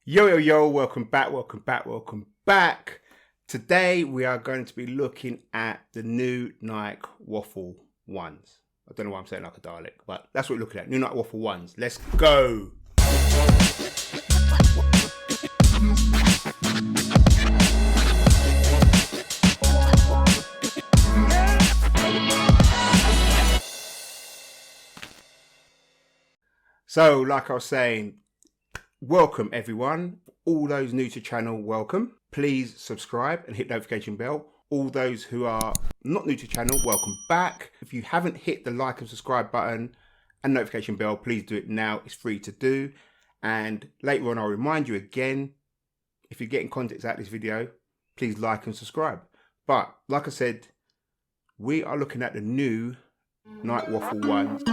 Yo, welcome back. Today we are going to be looking at the new Nike Waffle ones. I don't know why I'm saying like a Dalek, but that's what we're looking at. New Nike Waffle ones. Let's go. So, like I was saying, welcome everyone. All those new to channel, welcome. Please subscribe and hit notification bell. All those who are not new to channel, welcome back. If you haven't hit the like and subscribe button and notification bell, please do it now. It's free to do. And later on, I'll remind you again, if you're getting content out of this video, please like and subscribe. But like I said, we are looking at the new Nike Waffle ones.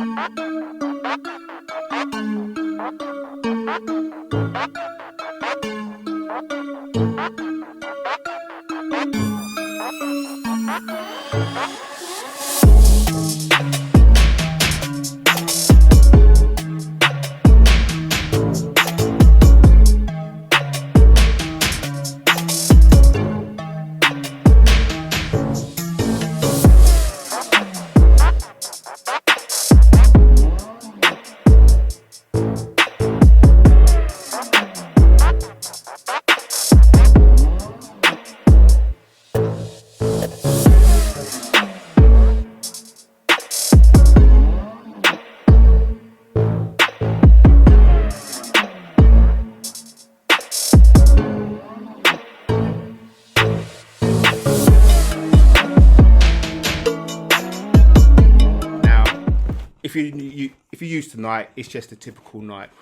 If you're used to Nike, it's just a typical Nike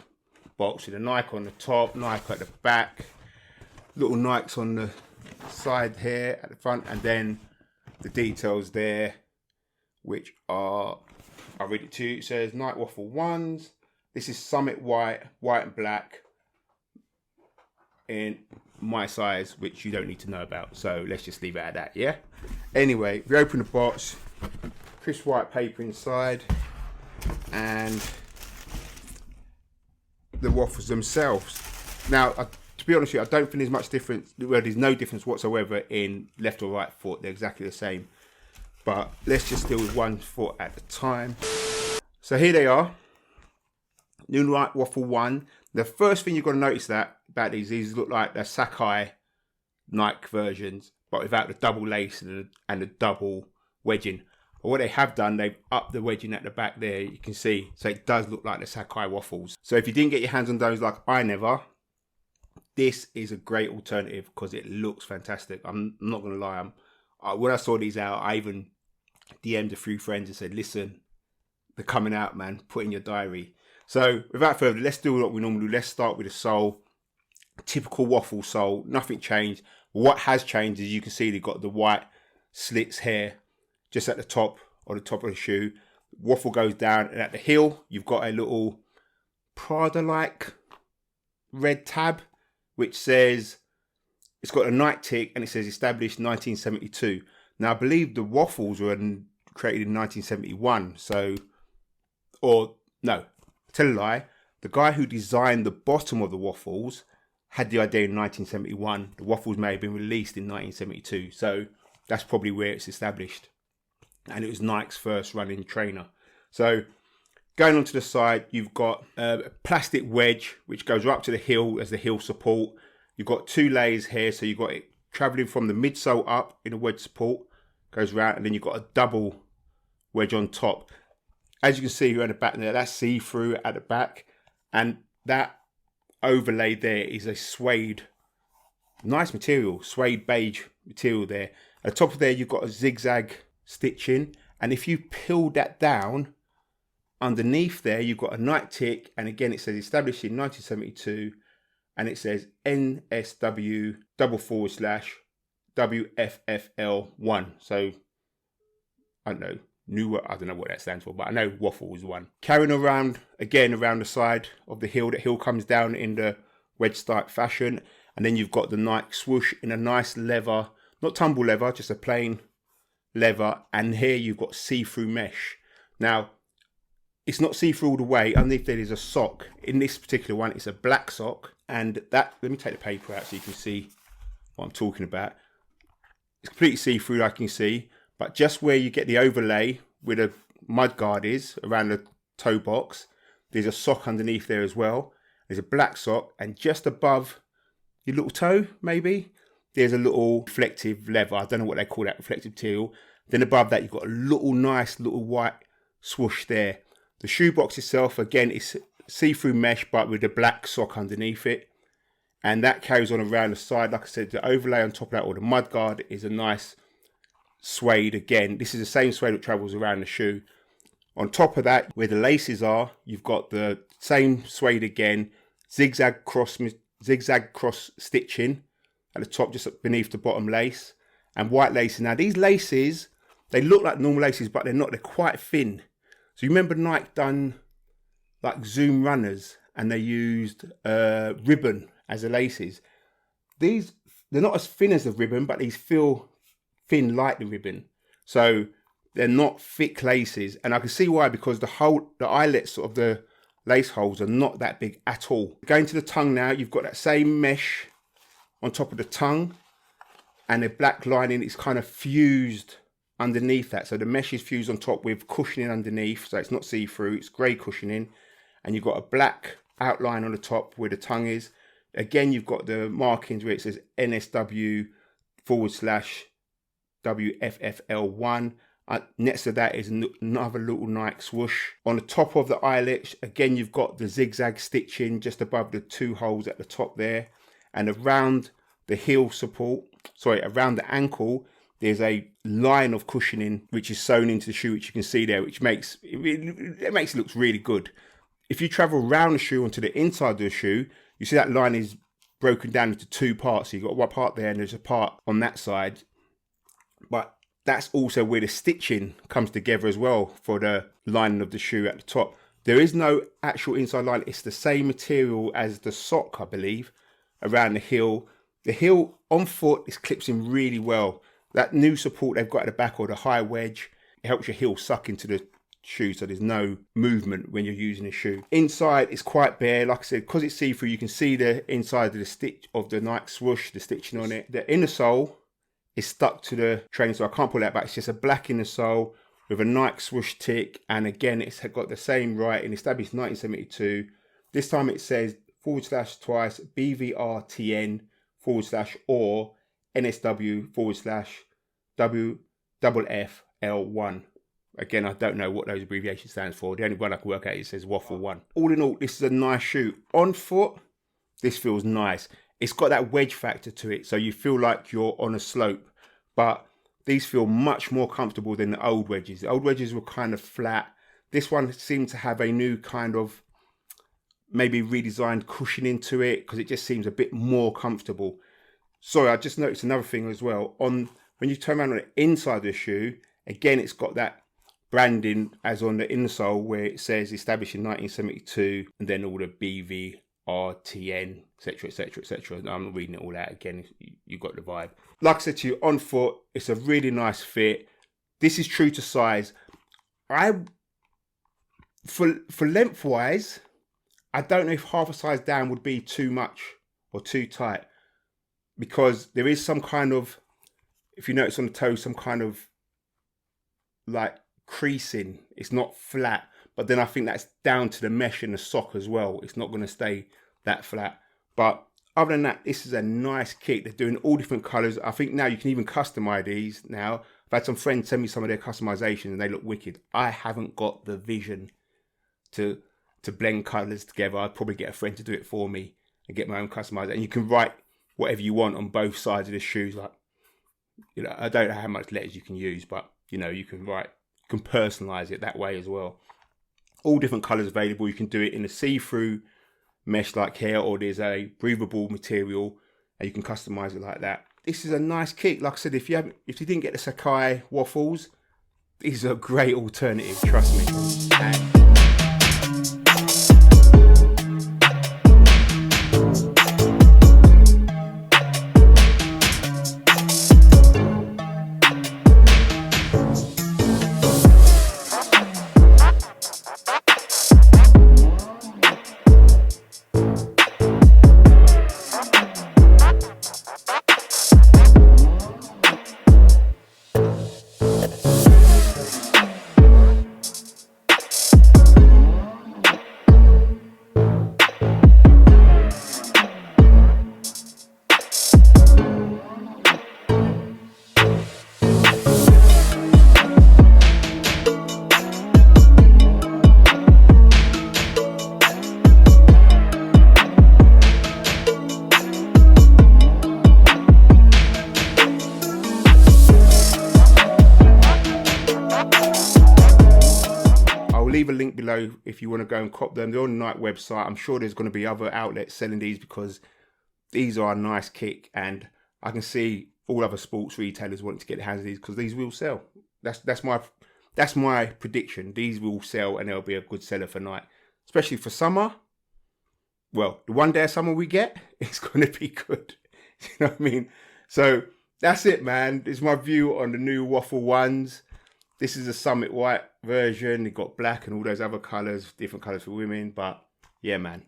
box with a Nike on the top, Nike at the back, little Nikes on the side here at the front, and then the details there, which are, I'll read it to you. It says Nike Waffle ones. This is Summit white and black in my size, which you don't need to know about. So let's just leave it at that, yeah? Anyway, if you open the box, crisp white paper inside, and the waffles themselves. Now, to be honest with you, I don't think there's much difference. Well, there's no difference whatsoever in left or right foot. They're exactly the same. But let's just deal with one foot at a time. So here they are. New Nike Waffle 1. The first thing you've got to notice about these look like they're Sacchi Nike versions, but without the double lace and the double wedging. But what they have done, they've upped the wedging at the back there, you can see. So it does look like the Sacchi Waffles. So if you didn't get your hands on those like I never, this is a great alternative because it looks fantastic. I'm not going to lie. When I saw these out, I even DM'd a few friends and said, listen, they're coming out, man. Put in your diary. So without further ado, let's do what we normally do. Let's start with the sole. Typical waffle sole. Nothing changed. What has changed is you can see they've got the white slits here just at the top of the shoe. Waffle goes down, and at the heel you've got a little Prada-like red tab which says, it's got a Nike tick and it says established 1972. Now I believe the waffles were created in 1971. So, or no, tell a lie, the guy who designed the bottom of the waffles had the idea in 1971. The waffles may have been released in 1972. So that's probably where it's established. And it was Nike's first running trainer. So going on to the side, you've got a plastic wedge which goes right up to the heel as the heel support. You've got two layers here, so you've got it traveling from the midsole up in a wedge support, goes round, and then you've got a double wedge on top. As you can see here at the back there, that's see-through at the back, and that overlay there is a suede, nice material, suede beige material there. At the top of there, you've got a zigzag stitching, and if you peel that down underneath there, you've got a Nike tick, and again it says established in 1972, and it says NSW / WFFL1. So I don't know, I don't know what that stands for, but I know waffle is one. Carrying around again around the side of the heel, the heel comes down in the wedge style fashion, and then you've got the Nike swoosh in a nice leather, not tumble leather, just a plain leather, and here you've got see-through mesh. Now it's not see-through all the way. Underneath there is a sock. In this particular one, it's a black sock, And that, let me take the paper out so you can see what I'm talking about. It's completely see-through, like you can see, but just where you get the overlay where the mud guard is around the toe box, there's a sock underneath there as well. There's a black sock, and just above your little toe, maybe, there's a little reflective leather. I don't know what they call that, reflective material. Then above that, you've got a little nice little white swoosh there. The shoebox itself, again, is see-through mesh, but with a black sock underneath it. And that carries on around the side. Like I said, the overlay on top of that, or the mud guard, is a nice suede. Again, this is the same suede that travels around the shoe. On top of that, where the laces are, you've got the same suede again, zigzag cross stitching at the top, just beneath the bottom lace, and white laces. Now these laces, they look like normal laces, but they're not. They're quite thin. So you remember Nike done like Zoom runners, and they used ribbon as the laces. These, they're not as thin as the ribbon, but these feel thin like the ribbon. So they're not thick laces, and I can see why, because the eyelets of the lace holes are not that big at all. Going to the tongue now, you've got that same mesh on top of the tongue, and the black lining is kind of fused underneath that. So the mesh is fused on top with cushioning underneath, so it's not see-through, it's grey cushioning, and you've got a black outline on the top where the tongue is. Again, you've got the markings where it says NSW/WFFL1. Next to that is another little Nike swoosh. On the top of the eyelets, again, you've got the zigzag stitching just above the two holes at the top there. And around the heel support, around the ankle, there's a line of cushioning which is sewn into the shoe, which you can see there, which makes it look really good. If you travel around the shoe onto the inside of the shoe, you see that line is broken down into two parts. So you've got one part there and there's a part on that side. But that's also where the stitching comes together as well for the lining of the shoe at the top. There is no actual inside line. It's the same material as the sock, I believe, around the heel. The heel on foot is clips in really well. That new support they've got at the back, or the high wedge, it helps your heel suck into the shoe, so there's no movement when you're using the shoe. Inside it's quite bare, like I said, because it's see-through, you can see the inside of the stitch of the Nike swoosh, the stitching on it. The inner sole is stuck to the train, so I can't pull that back. It's just a black inner sole with a Nike swoosh tick, and again it's got the same writing, established 1972. This time it says /twice BVRTN /or NSW /WFFL1. Again, I don't know what those abbreviations stands for. The only one I can work out is it says Waffle 1. All in all, this is a nice shoe. On foot, this feels nice. It's got that wedge factor to it, so you feel like you're on a slope. But these feel much more comfortable than the old wedges. The old wedges were kind of flat. This one seemed to have a new kind of maybe redesigned cushioning to it, because it just seems a bit more comfortable. Sorry, I just noticed another thing as well. When you turn around on the inside of the shoe, again, it's got that branding as on the insole where it says established in 1972, and then all the BV, RTN, etc, etc, etc. I'm not reading it all out again. You got the vibe. Like I said to you, on foot, it's a really nice fit. This is true to size. For lengthwise, I don't know if half a size down would be too much or too tight, because there is some kind of, if you notice on the toe, some kind of like creasing. It's not flat, but then I think that's down to the mesh in the sock as well. It's not going to stay that flat. But other than that, this is a nice kit. They're doing all different colors. I think now you can even customize these now. I've had some friends send me some of their customizations and they look wicked. I haven't got the vision to blend colors together. I'd probably get a friend to do it for me and get my own customizer. And you can write whatever you want on both sides of the shoes. Like, you know, I don't know how much letters you can use, but you know, you can write, you can personalize it that way as well. All different colors available. You can do it in a see-through mesh like here, or there's a breathable material and you can customize it like that. This is a nice kit. Like I said, if you didn't get the Sacchi Waffles, this is a great alternative, trust me. below if you want to go and cop them. They're on the Nike website. I'm sure there's going to be other outlets selling these because these are a nice kick, and I can see all other sports retailers wanting to get their hands on these because these will sell. That's my prediction. These will sell and they'll be a good seller for Nike, especially for summer. Well, the one day of summer we get, it's going to be good. You know what I mean? So that's it, man. This is my view on the new Waffle ones. This is a Summit White version. You've got black and all those other colours, different colours for women. But yeah, man,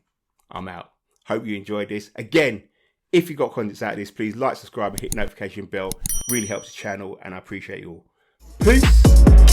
I'm out. Hope you enjoyed this. Again, if you got contents out of this, please like, subscribe, and hit the notification bell. Really helps the channel, and I appreciate you all. Peace.